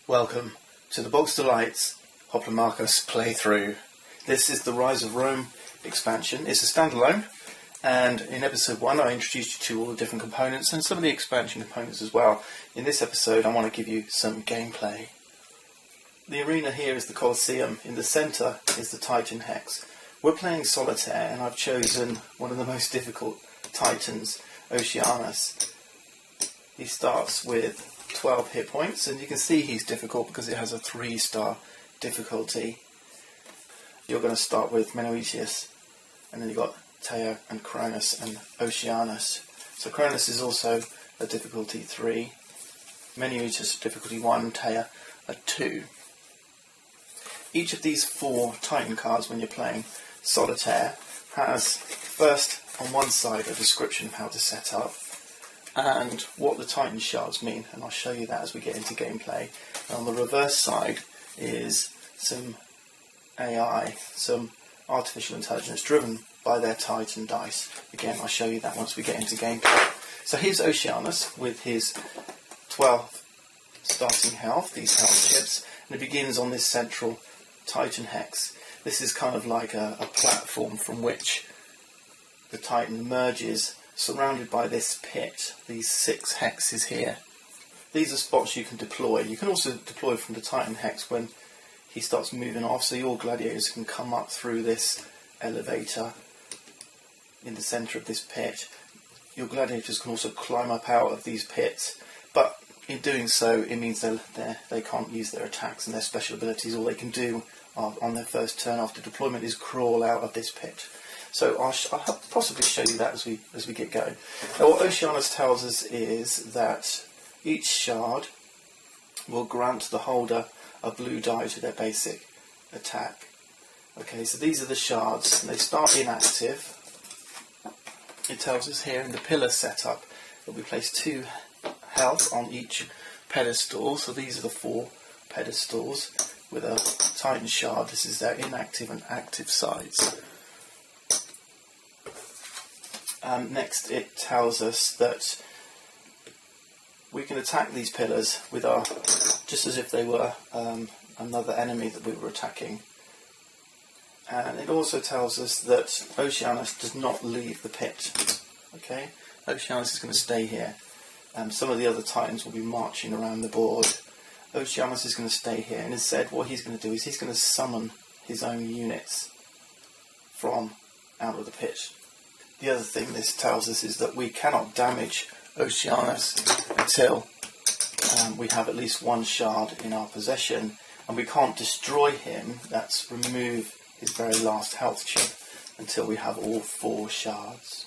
Welcome to the Box Delights Hoplomachus playthrough. This is the Rise of Rome expansion. It's a standalone, and in episode 1 I introduced you to all the different components and some of the expansion components as well. In this episode I want to give you some gameplay. The arena here is the Colosseum. In the centre is the Titan Hex. We're playing solitaire and I've chosen one of the most difficult Titans, Oceanus. He starts with 12 hit points, and you can see he's difficult because it has a 3-star difficulty. You're going to start with Menœtius, and then you've got Taea and Cronus and Oceanus. So Cronus is also a difficulty 3, Menœtius difficulty 1, Taea a 2. Each of these 4 Titan cards when you're playing solitaire has first on one side a description of how to set up and what the Titan shards mean, and I'll show you that as we get into gameplay. And on the reverse side is some AI, some artificial intelligence driven by their Titan dice. Again, I'll show you that once we get into gameplay. So here's Oceanus with his 12 starting health, these health chips, and it begins on this central Titan Hex. This is kind of like a platform from which the Titan emerges, surrounded by this pit, these 6 hexes here. These are spots you can deploy. You can also deploy from the Titan Hex when he starts moving off, so your gladiators can come up through this elevator in the centre of this pit. Your gladiators can also climb up out of these pits, but in doing so it means they can't use their attacks and their special abilities. All they can do on their first turn after deployment is crawl out of this pit. So I'll possibly show you that as we get going. Now, what Oceanus tells us is that each shard will grant the holder a blue die to their basic attack. Okay, so these are the shards, and they start inactive. It tells us here in the pillar setup that we place 2 health on each pedestal. So these are the 4 pedestals with a Titan shard. This is their inactive and active sides. Next it tells us that we can attack these pillars with our, just as if they were another enemy that we were attacking. And it also tells us that Oceanus does not leave the pit. Okay, Oceanus is going to stay here. Some of the other Titans will be marching around the board. Oceanus is going to stay here, and instead what he's going to do is he's going to summon his own units from out of the pit. The other thing this tells us is that we cannot damage Oceanus until we have at least 1 shard in our possession, and we can't destroy him, that's remove his very last health chip, until we have all 4 shards.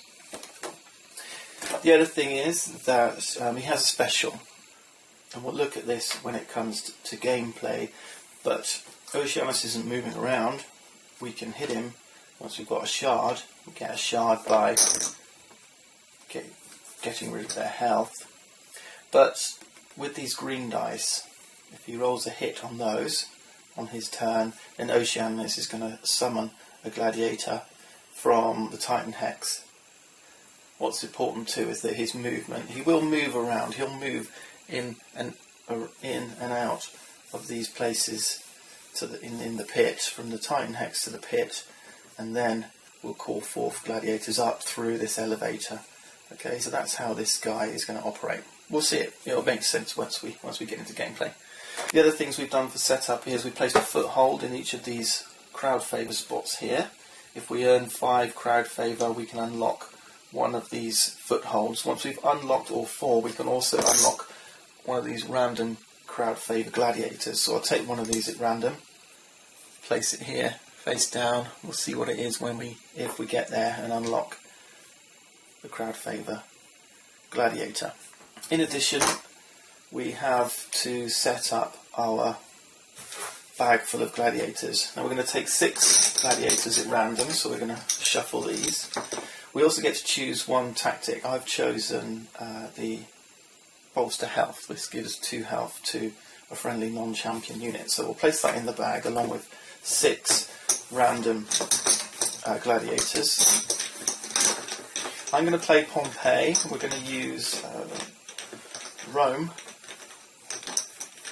The other thing is that he has a special, and we'll look at this when it comes to gameplay, but Oceanus isn't moving around. We can hit him once we've got a shard. We get a shard by getting rid of their health. But with these green dice, if he rolls a hit on those on his turn, then Oceanus is going to summon a gladiator from the Titan Hex. What's important too is that his movement, he will move around, he'll move in and out of these places in the pit, from the Titan Hex to the pit, and then we'll call forth gladiators up through this elevator. Okay, so that's how this guy is going to operate. We'll see it. It'll make sense once we get into gameplay. The other things we've done for setup is we placed a foothold in each of these crowd favour spots here. If we earn 5 crowd favour, we can unlock one of these footholds. Once we've unlocked all 4, we can also unlock one of these random crowd favour gladiators. So I'll take one of these at random, place it here, face down. We'll see what it is if we get there and unlock the crowd favour gladiator. In addition, we have to set up our bag full of gladiators. Now we're going to take 6 gladiators at random, so we're going to shuffle these. We also get to choose one tactic. I've chosen the bolster health. This gives 2 health to a friendly non-champion unit. So we'll place that in the bag along with 6 random gladiators. I'm going to play Pompeii. We're going to use Rome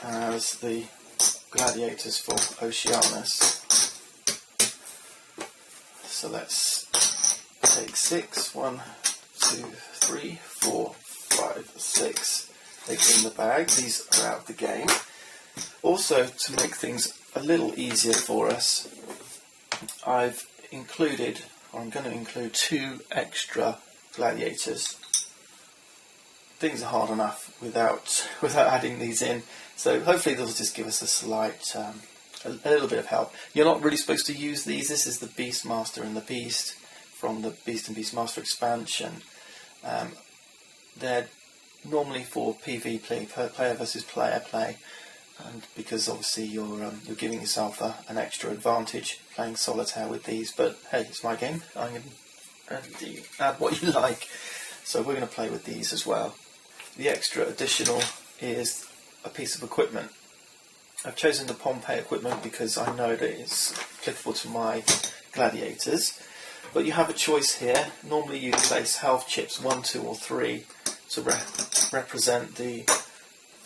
as the gladiators for Oceanus. So let's take 6. 1, 2, 3, 4, 5, 6. They're in the bag. These are out of the game. Also, to make things a little easier for us, I've included, or I'm going to include, 2 extra gladiators. Things are hard enough without adding these in, so hopefully they'll just give us a slight, a little bit of help. You're not really supposed to use these. This is the Beastmaster and the Beast from the Beast and Beastmaster expansion. They're normally for PvP, player versus player play, and because obviously you're giving yourself an extra advantage playing solitaire with these. But hey, it's my game. I'm going to add what you like. So we're going to play with these as well. The extra additional is a piece of equipment. I've chosen the Pompeii equipment because I know that it's applicable to my gladiators. But you have a choice here. Normally you place health chips 1, 2 or 3 to represent the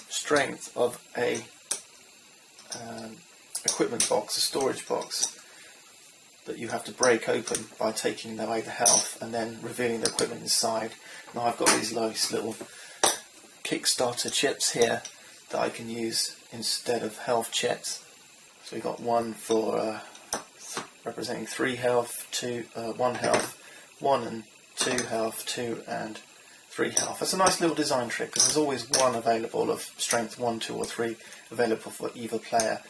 strength of a equipment box, a storage box, that you have to break open by taking away the health and then revealing the equipment inside. Now I've got these nice little Kickstarter chips here that I can use instead of health chips. So we've got one for representing 3 health, 1 health, 1 and 2 health, 2 and 3 health. That's a nice little design trick because there's always one available of strength 1, 2 or 3 available for either player.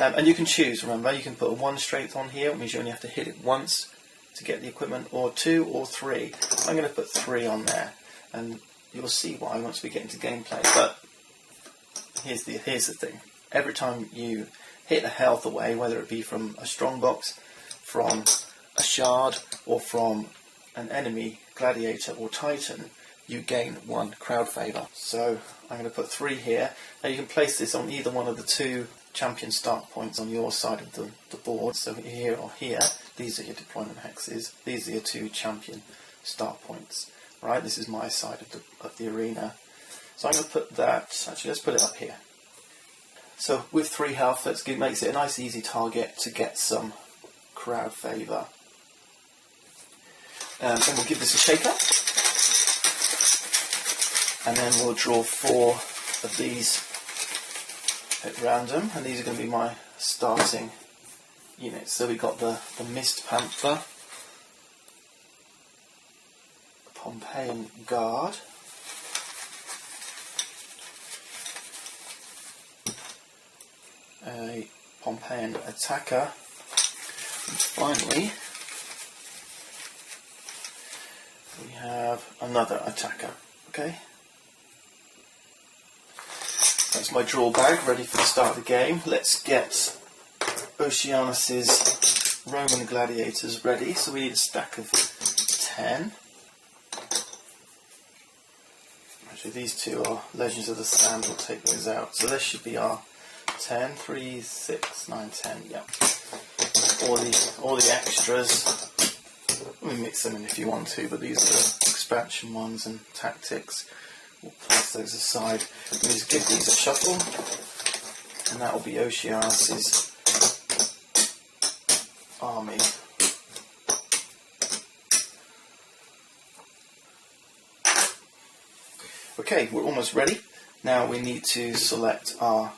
And you can choose, remember, you can put a 1 strength on here, which means you only have to hit it once to get the equipment, or 2 or 3. I'm going to put 3 on there, and you'll see why once we get into gameplay. But here's the thing. Every time you hit a health away, whether it be from a strongbox, from a shard, or from an enemy gladiator or titan, you gain 1 crowd favour. So I'm going to put 3 here. Now you can place this on either one of the 2 champion start points on your side of the board. So here or here, these are your deployment hexes. These are your 2 champion start points. Right, this is my side of the arena. So I'm going to put that, actually let's put it up here. So with 3 health, makes it a nice easy target to get some crowd favour. And we'll give this a shake up. And then we'll draw 4 of these at random, and these are going to be my starting units. So we've got the Mist Panther, Pompeian Guard, a Pompeian Attacker, and finally we have another Attacker. Okay, that's my draw bag ready for the start of the game. Let's get Oceanus's Roman gladiators ready. So we need a stack of 10. Actually, these 2 are Legends of the Sand. We'll take those out. So this should be our 10, 3, 6, 9, 10. Yeah. All the extras. We mix them in if you want to, but these are the expansion ones and tactics. We'll place those aside. We'll just give these a shuffle, and that will be Oceanus's army. Okay, we're almost ready. Now we need to select our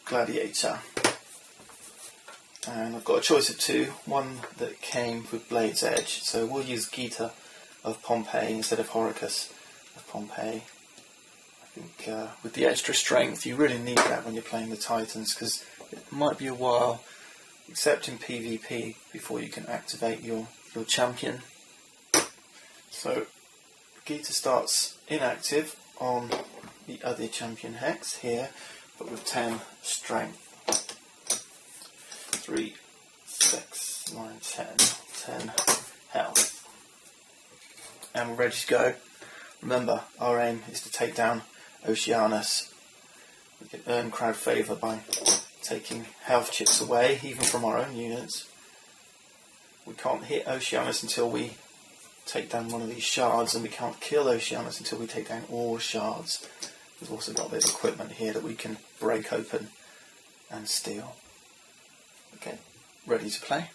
gladiator. And I've got a choice of 2. One that came with Blade's Edge, so we'll use Geta of Pompeii instead of Hoplomachus of Pompeii. I think with the extra strength, you really need that when you're playing the Titans, because it might be a while, except in PvP, before you can activate your champion. So Geta starts inactive on the other champion hex here, but with 10 strength. 3, 6, 9, 10 health. And we're ready to go. Remember, our aim is to take down Oceanus. We can earn crowd favour by taking health chips away, even from our own units. We can't hit Oceanus until we take down one of these shards, and we can't kill Oceanus until we take down all shards We've also got a bit of equipment here that we can break open and steal. Okay, ready to play?